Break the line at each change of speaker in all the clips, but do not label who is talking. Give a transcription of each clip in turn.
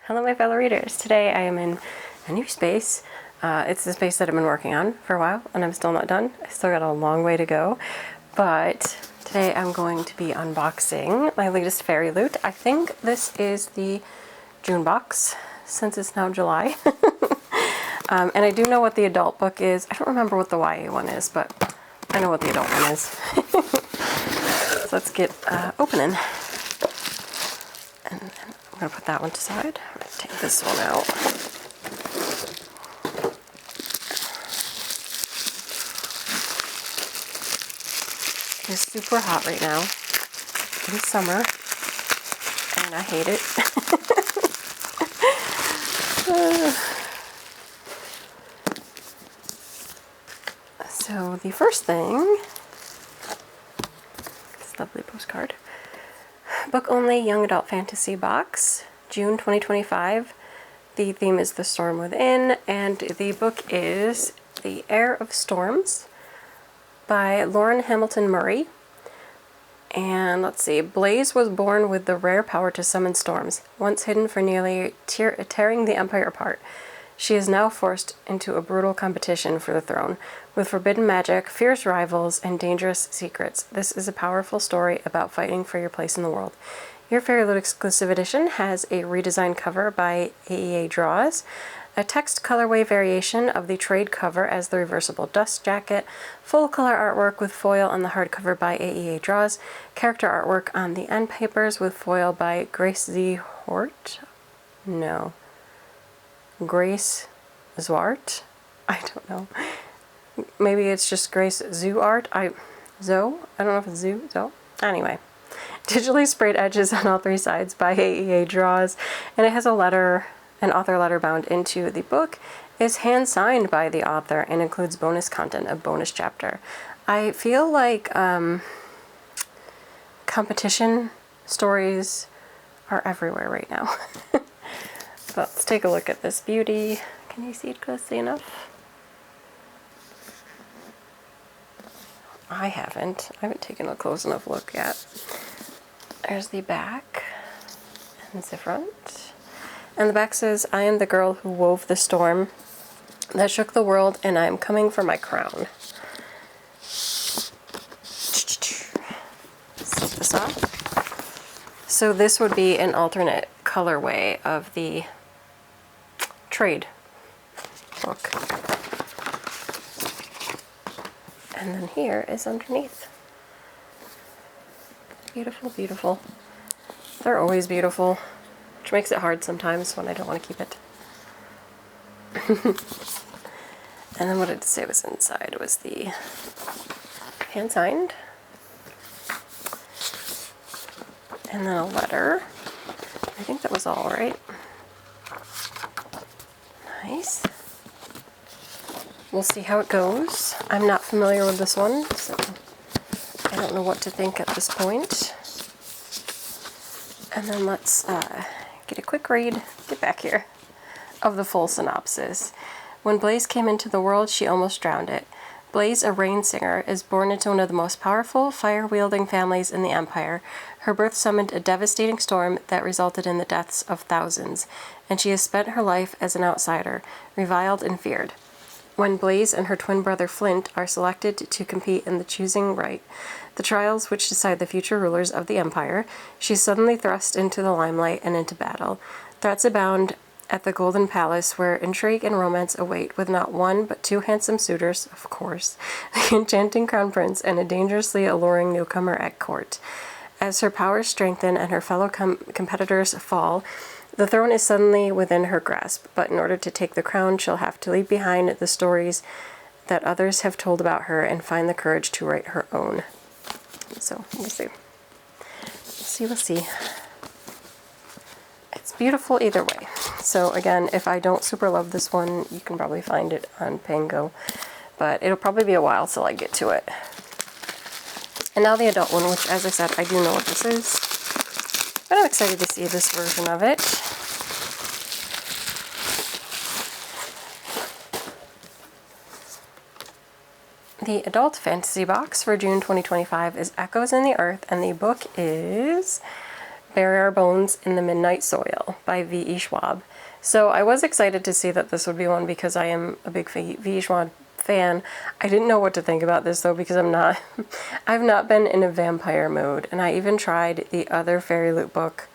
Hello my fellow readers. Today I am in a new space. It's the space that I've been working on for a while and I'm still not done. I still got a long way to go. But today I'm going to be unboxing my latest FairyLoot. I think this is the June box since it's now July. And I do know what the adult book is. I don't remember what the YA one is, but I know what the adult one is. So let's get opening. And I'm going to put that one aside. I'm going to take this one out. It's super hot right now. It's summer. And I hate it. So the first thing, this lovely postcard. Book only young adult fantasy box, June 2025. The theme is The Storm Within, and the book is The Heir of Storms by Lauren Hamilton Murray. And let's see, Blaze was born with the rare power to summon storms, once hidden for nearly tearing the Empire apart. She is now forced into a brutal competition for the throne, with forbidden magic, fierce rivals, and dangerous secrets. This is a powerful story about fighting for your place in the world. Your FairyLoot exclusive edition has a redesigned cover by AEA Draws, a text colorway variation of the trade cover as the reversible dust jacket, full color artwork with foil on the hardcover by AEA Draws, character artwork on the end papers with foil by Grace Z. Hort? No. Grace Zwart? I don't know. Maybe it's just Grace Zoo Art. Zoe? I don't know if it's Zoo. Zoe? Anyway. Digitally sprayed edges on all three sides by AEA Draws, and it has a letter, an author letter bound into the book, is hand signed by the author and includes bonus content, a bonus chapter. I feel like competition stories are everywhere right now. But let's take a look at this beauty. Can you see it closely enough? I haven't taken a close enough look yet. There's the back and the front. And the back says, "I am the girl who wove the storm that shook the world, and I am coming for my crown." Set this off. So this would be an alternate colorway of the trade book. And then here is underneath. Beautiful, beautiful. They're always beautiful, which makes it hard sometimes when I don't want to keep it. And then what did it say was inside was the hand signed. And then a letter. I think that was all right. Nice. We'll see how it goes. I'm not familiar with this one, so I don't know what to think at this point. And then let's get a quick read, get back here, of the full synopsis. When Blaze came into the world, she almost drowned it. Blaze, a rain singer, is born into one of the most powerful, fire-wielding families in the Empire. Her birth summoned a devastating storm that resulted in the deaths of thousands, and she has spent her life as an outsider, reviled and feared. When Blaze and her twin brother Flint are selected to compete in the Choosing Right, the trials which decide the future rulers of the Empire, she's suddenly thrust into the limelight and into battle. Threats abound at the Golden Palace, where intrigue and romance await, with not one but two handsome suitors, of course, the enchanting crown prince and a dangerously alluring newcomer at court. As her powers strengthen and her fellow competitors fall, the throne is suddenly within her grasp, but in order to take the crown, she'll have to leave behind the stories that others have told about her and find the courage to write her own. So, we'll see. We'll see. It's beautiful either way. So again, if I don't super love this one, you can probably find it on Pango, but it'll probably be a while till I get to it. And now the adult one, which, as I said, I do know what this is. But I'm excited to see this version of it. The adult fantasy box for June 2025 is Echoes in the Earth, and the book is Bury Our Bones in the Midnight Soil by V.E. Schwab. So I was excited to see that this would be one because I am a big V.E. Schwab fan. I didn't know what to think about this though because I've not been in a vampire mood, and I even tried the other FairyLoot book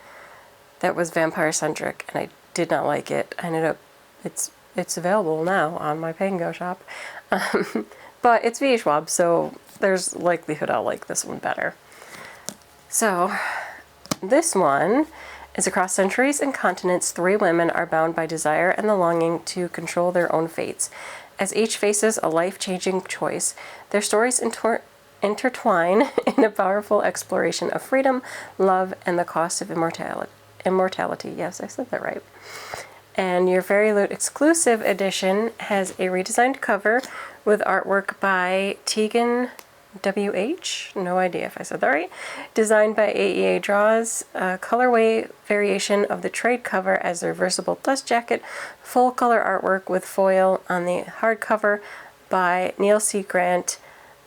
that was vampire centric and I did not like it. I ended up, it's available now on my Pango shop, but it's V.E. Schwab, so there's likelihood I'll like this one better. So this one is across centuries and continents, 3 women are bound by desire and the longing to control their own fates. As each faces a life-changing choice, their stories intertwine in a powerful exploration of freedom, love, and the cost of immortality. Yes, I said that right. And your FairyLoot exclusive edition has a redesigned cover with artwork by Tegan W.H. No idea if I said that right. Designed by AEA Draws. Colorway variation of the trade cover as a reversible dust jacket. Full color artwork with foil on the hardcover by Neil C. Grant.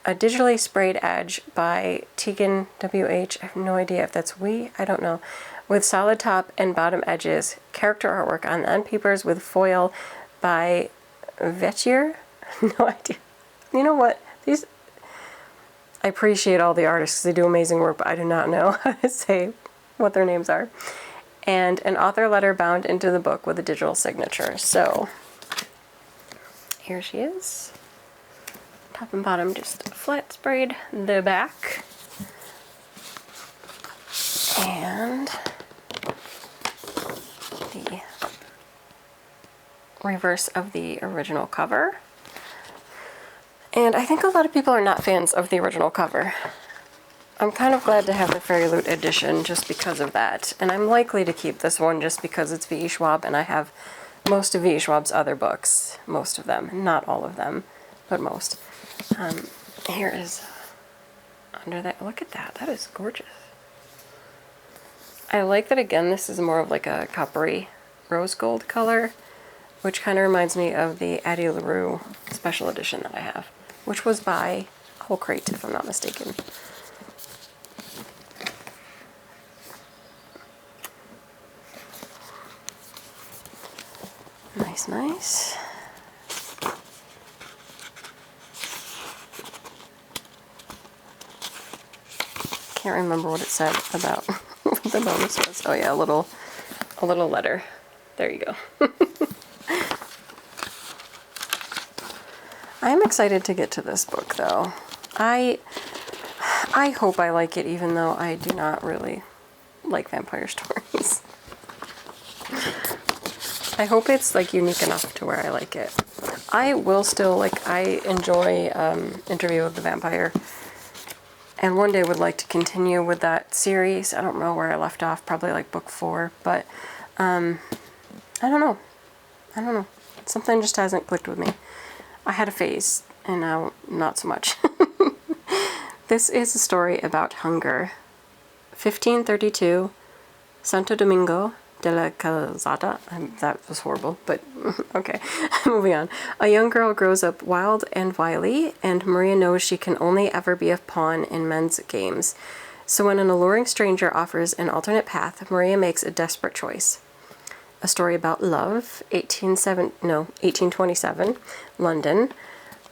A digitally sprayed edge by Tegan W.H. I have no idea if that's I don't know. With solid top and bottom edges. Character artwork on the end papers with foil by Vetier. No idea. You know what? I appreciate all the artists because they do amazing work, but I do not know how to say what their names are. And an author letter bound into the book with a digital signature. So here she is. Top and bottom just flat sprayed. The back. And the reverse of the original cover. And I think a lot of people are not fans of the original cover. I'm kind of glad to have the FairyLoot edition just because of that. And I'm likely to keep this one just because it's V.E. Schwab and I have most of V.E. Schwab's other books. Most of them. Not all of them, but most. Here is under that. Look at that. That is gorgeous. I like that, again, this is more of like a coppery rose gold color, which kind of reminds me of the Addie LaRue special edition that I have, which was by Whole Crate, if I'm not mistaken. Nice, nice. Can't remember what it said about what the bonus was. Oh yeah, a little letter. There you go. I'm excited to get to this book though. I hope I like it even though I do not really like vampire stories. I hope it's like unique enough to where I like it. I will still I enjoy Interview with the Vampire. And one day would like to continue with that series. I don't know where I left off, probably like book 4, but I don't know. Something just hasn't clicked with me. I had a phase, and now not so much. This is a story about hunger. 1532, Santo Domingo de la Calzada. That was horrible, but okay, moving on. A young girl grows up wild and wily, and Maria knows she can only ever be a pawn in men's games. So when an alluring stranger offers an alternate path, Maria makes a desperate choice. A story about love, 1827, London.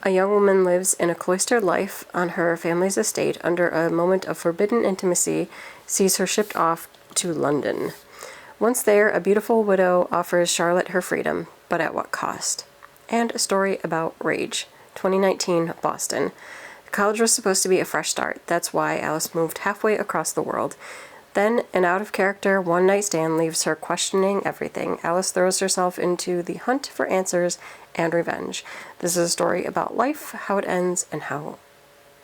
A young woman lives in a cloistered life on her family's estate under a moment of forbidden intimacy, sees her shipped off to London. Once there, a beautiful widow offers Charlotte her freedom, but at what cost? And a story about rage, 2019, Boston. College was supposed to be a fresh start. That's why Alice moved halfway across the world. Then, an out-of-character one-night stand leaves her questioning everything. Alice throws herself into the hunt for answers and revenge. This is a story about life, how it ends, and how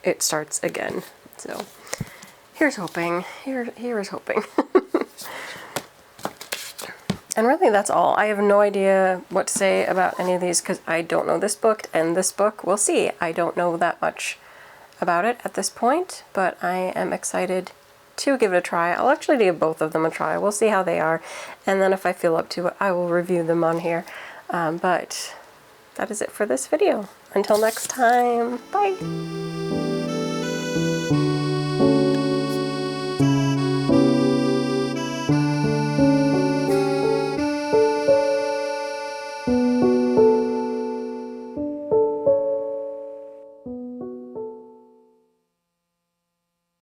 it starts again. So, here's hoping. Here is hoping. And really, that's all. I have no idea what to say about any of these because I don't know this book, and this book, we'll see. I don't know that much about it at this point, but I am excited to give it a try. I'll actually give both of them a try. We'll see how they are, and then if I feel up to it, I will review them on here. But that is it for this video. Until next time, bye!